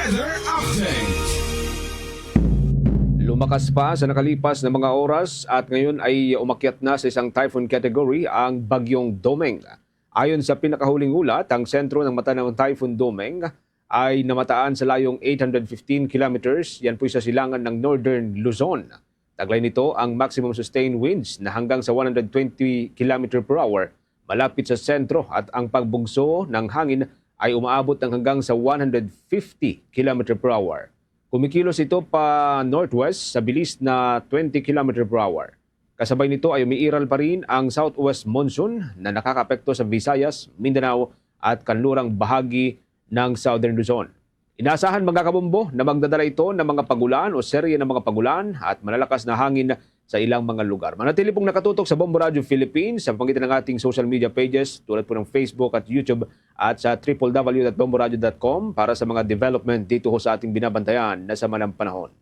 Weather Update. Lumakas pa sa nakalipas na mga oras at ngayon ay umakyat na sa isang typhoon category ang bagyong Domeng. Ayon sa pinakahuling ulat, ang sentro ng mata ng Typhoon Domeng ay namataan sa layong 815 kilometers. Yan po sa silangan ng Northern Luzon. Taglay nito ang maximum sustained winds na hanggang sa 120 km per hour malapit sa sentro at ang pagbugso ng hangin ay umaabot ng hanggang sa 150 km per hour. Kumikilos ito pa northwest sa bilis na 20 km per hour. Kasabay nito ay umiiral pa rin ang southwest monsoon na nakakapekto sa Visayas, Mindanao at kanlurang bahagi ng Southern Luzon. Inaasahan mga kabombo na magdadala ito ng mga pagulan o serye ng mga pagulan at malalakas na hangin sa ilang mga lugar. Manatili pong nakatutok sa Bombo Radio Philippines sa pamagitan ng ating social media pages tulad po ng Facebook at YouTube at sa www.bomboradio.com para sa mga development dito ho sa ating binabantayan na sa manang panahon.